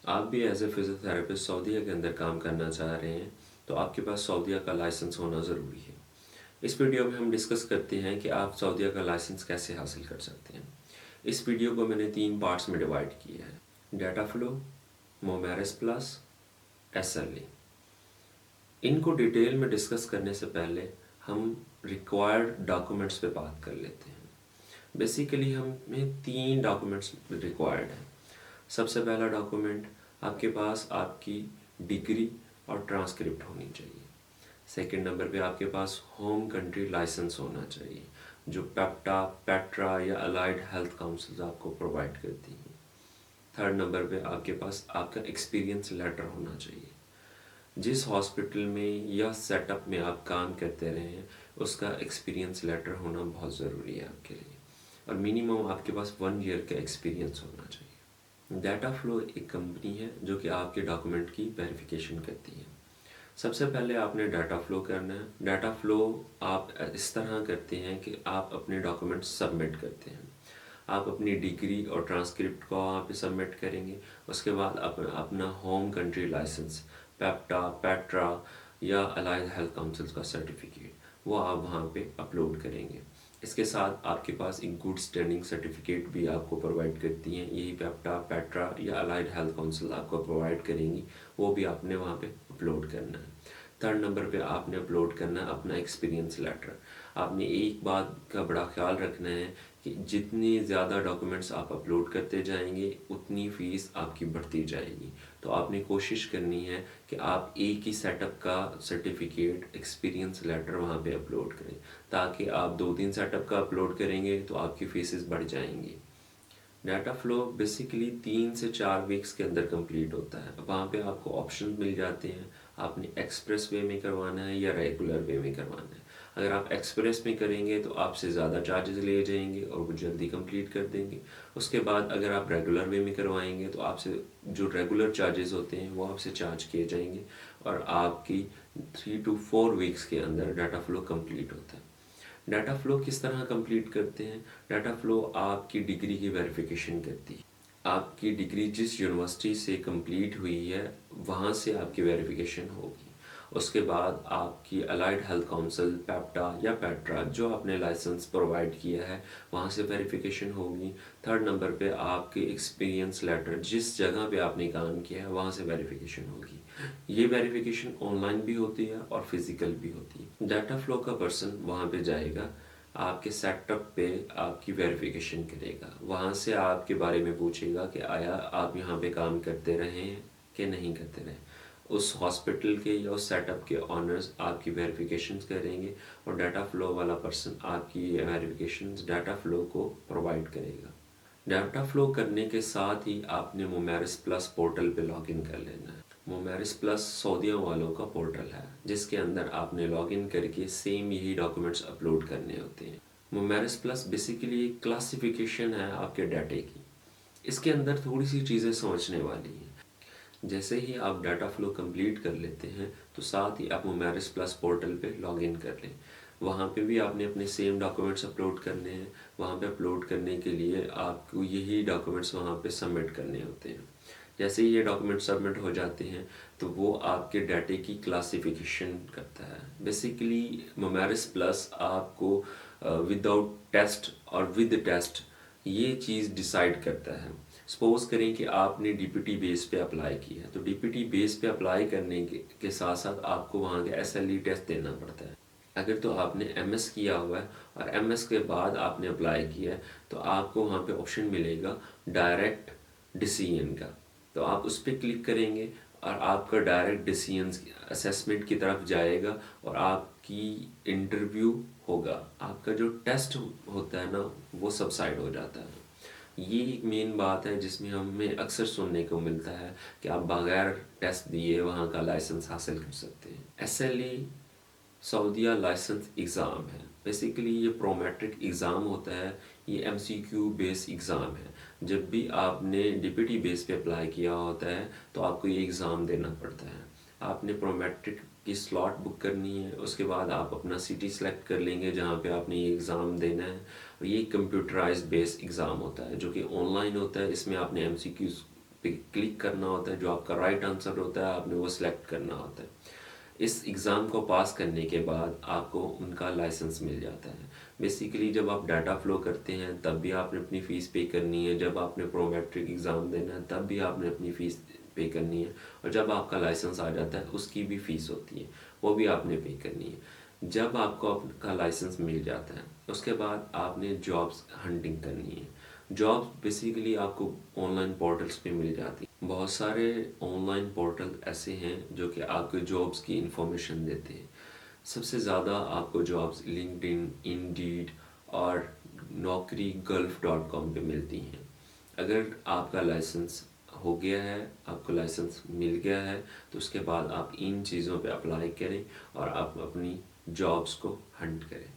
आप भी as a physiotherapist सऊदीया के अंदर काम करना चाह रहे हैं तो आपके पास सऊदीया का लाइसेंस होना ज़रूरी है। इस वीडियो में हम डिस्कस करते हैं कि आप सऊदीया का लाइसेंस कैसे हासिल कर सकते हैं। इस वीडियो को मैंने 3 पार्ट्स में डिवाइड किया है: डाटा फ्लो, मोमेरिस प्लस, एसएलए। इनको डिटेल में डिस्कस करने से पहले हम रिक्वायर्ड डॉक्यूमेंट्स पे बात कर लेते हैं। बेसिकली हमें 3 डॉक्यूमेंट्स रिक्वायर्ड हैं। सबसे पहला डॉक्यूमेंट, आपके पास आपकी डिग्री और ट्रांसक्रिप्ट होनी चाहिए। सेकंड नंबर पे आपके पास होम कंट्री लाइसेंस होना चाहिए जो पेप्टा, पेट्रा या अलाइड हेल्थ काउंसिल आपको प्रोवाइड करती हैं। थर्ड नंबर पे आपके पास आपका एक्सपीरियंस लेटर होना चाहिए। जिस हॉस्पिटल में या सेटअप में आप काम करते रहे हैं उसका एक्सपीरियंस लेटर होना बहुत ज़रूरी है आपके लिए, और मिनिमम आपके पास 1 ईयर का एक्सपीरियंस होना चाहिए। डाटा फ्लो एक कंपनी है जो कि आपके डॉक्यूमेंट की वेरिफिकेशन करती है। सबसे पहले आपने डाटा फ्लो करना है। डाटा फ्लो आप इस तरह करते हैं कि आप अपने डॉक्यूमेंट सबमिट करते हैं। आप अपनी डिग्री और ट्रांसक्रिप्ट को वहाँ पे सबमिट करेंगे। उसके बाद अपना होम कंट्री लाइसेंस, पेप्टा, पेट्रा या अलाइड हेल्थ काउंसिल का सर्टिफिकेट वो आप वहाँ पे अपलोड करेंगे। इसके साथ आपके पास एक गुड स्टैंडिंग सर्टिफिकेट भी आपको प्रोवाइड करती हैं, यही पेप्टा, पेट्रा या अलाइड हेल्थ काउंसिल आपको प्रोवाइड करेंगी, वो भी आपने वहाँ पे अपलोड करना है। थर्ड नंबर पे आपने अपलोड करना है अपना एक्सपीरियंस लेटर। आपने एक बात का बड़ा ख्याल रखना है कि जितनी ज़्यादा डॉक्यूमेंट्स आप अपलोड करते जाएंगे उतनी फ़ीस आपकी बढ़ती जाएगी। तो आपने कोशिश करनी है कि आप एक ही सेटअप का सर्टिफिकेट, एक्सपीरियंस लेटर वहाँ पे अपलोड करें, ताकि आप 2-3 सेटअप का अपलोड करेंगे तो आपकी फीसेस बढ़ जाएंगी। डाटा फ्लो बेसिकली 3 से 4 वीक्स के अंदर कंप्लीट होता है। वहाँ पे आपको ऑप्शन मिल जाते हैं, आपने एक्सप्रेस वे में करवाना है या रेगुलर वे में करवाना है। अगर आप एक्सप्रेस में करेंगे तो आपसे ज़्यादा चार्जेस लिए जाएंगे और वो जल्दी कंप्लीट कर देंगे। उसके बाद अगर आप रेगुलर वे में करवाएंगे तो आपसे जो रेगुलर चार्जेस होते हैं वो आपसे चार्ज किए जाएंगे और आपकी 3 to 4 वीक्स के अंदर डाटा फ्लो कंप्लीट होता है। डाटा फ्लो किस तरह कंप्लीट करते हैं? डाटा फ्लो आपकी डिग्री की वेरिफिकेशन करती है। आपकी डिग्री जिस यूनिवर्सिटी से कंप्लीट हुई है वहाँ से आपकी वेरिफिकेशन होगी। उसके बाद आपकी अलाइड हेल्थ काउंसिल, पेप्टा या पेट्रा जो आपने लाइसेंस प्रोवाइड किया है वहाँ से वेरिफिकेशन होगी। थर्ड नंबर पे आपके एक्सपीरियंस लेटर जिस जगह पे आपने काम किया है वहाँ से वेरिफिकेशन होगी। ये वेरिफिकेशन ऑनलाइन भी होती है और फिजिकल भी होती है। डाटा फ्लो का पर्सन वहाँ पे जाएगा, आपके सेटअप पे आपकी वेरिफिकेशन करेगा, वहाँ से आपके बारे में पूछेगा कि आया आप यहाँ पे काम करते रहे हैं कि नहीं करते रहे। उस हॉस्पिटल के या उस सेटअप के ऑनर्स आपकी वेरिफिकेशन करेंगे और डाटा फ्लो वाला पर्सन आपकी वेरिफिकेशन डाटा फ्लो को प्रोवाइड करेगा। डाटा फ्लो करने के साथ ही आपने मोमेरिस प्लस पोर्टल पे लॉगिन कर लेना है। मोमेरिस प्लस सऊदीया वालों का पोर्टल है जिसके अंदर आपने लॉगिन करके सेम यही डॉक्यूमेंट्स अपलोड करने होते हैं। मोमेरिस प्लस बेसिकली एक क्लासिफिकेशन है आपके डाटे की। इसके अंदर थोड़ी सी चीज़ें समझने वाली हैं। जैसे ही आप डाटा फ्लो कंप्लीट कर लेते हैं तो साथ ही आप मोमेरिस प्लस पोर्टल पे लॉगिन कर लें। वहाँ पे भी आपने अपने सेम डॉक्यूमेंट्स अपलोड करने हैं। वहाँ पे अपलोड करने के लिए आपको यही डॉक्यूमेंट्स वहाँ पे सबमिट करने होते हैं। जैसे ही ये डॉक्यूमेंट सबमिट हो जाते हैं तो वो आपके डाटे की क्लासिफिकेशन करता है। बेसिकली मोमेरिस प्लस आपको विदाउट टेस्ट और विद टेस्ट ये चीज़ डिसाइड करता है। सपोज करें कि आपने डीपीटी बेस पे अप्लाई किया है तो डीपीटी बेस पे अप्लाई करने के साथ साथ आपको वहाँ का एसएलई टेस्ट देना पड़ता है। अगर तो आपने एमएस किया हुआ है और एमएस के बाद आपने अप्लाई किया है तो आपको वहाँ पे ऑप्शन मिलेगा डायरेक्ट डिसीजन का। तो आप उस पर क्लिक करेंगे और आपका डायरेक्ट डिसीजन असेसमेंट की तरफ जाएगा और आपकी इंटरव्यू होगा। आपका जो टेस्ट होता है ना वो सबसाइड हो जाता है। ये एक मेन बात है जिसमें हमें अक्सर सुनने को मिलता है कि आप बगैर टेस्ट दिए वहाँ का लाइसेंस हासिल कर सकते हैं। एसएलई सऊदीया लाइसेंस एग्ज़ाम है। बेसिकली ये प्रोमेट्रिक एग्ज़ाम होता है, ये एमसीक्यू बेस एग्ज़ाम है। जब भी आपने डीपीटी बेस पे अप्लाई किया होता है तो आपको ये एग्ज़ाम देना पड़ता है। आपने प्रोमेट्रिक की स्लॉट बुक करनी है, उसके बाद आप अपना सिटी सेलेक्ट कर लेंगे जहाँ पे आपने ये एग्ज़ाम देना है। और ये कंप्यूटराइज्ड बेस एग्ज़ाम होता है जो कि ऑनलाइन होता है। इसमें आपने एमसीक्यूज़ पे क्लिक करना होता है, जो आपका राइट आंसर होता है आपने वो सिलेक्ट करना होता है। इस एग्ज़ाम को पास करने के बाद आपको उनका लाइसेंस मिल जाता है। बेसिकली जब आप डाटा फ्लो करते हैं तब भी आपने अपनी फ़ीस पे करनी है, जब आपने प्रोमेट्रिक एग्ज़ाम देना है तब भी आपने अपनी फ़ीस पे करनी है, और जब आपका लाइसेंस आ जाता है उसकी भी फ़ीस होती है, वो भी आपने पे करनी है। जब आपको आपका लाइसेंस मिल जाता है उसके बाद आपने जॉब्स हंटिंग करनी है। जॉब्स बेसिकली आपको ऑनलाइन पोर्टल्स पे मिल जाती है। बहुत सारे ऑनलाइन पोर्टल ऐसे हैं जो कि आपको जॉब्स की इंफॉर्मेशन देते हैं। सबसे ज़्यादा आपको जॉब्स लिंक्डइन, इंडीड और नौकरी gulf.com पे मिलती हैं। अगर आपका लाइसेंस हो गया है, आपको लाइसेंस मिल गया है, तो उसके बाद आप इन चीज़ों पे अप्लाई करें और आप अपनी जॉब्स को हंट करें।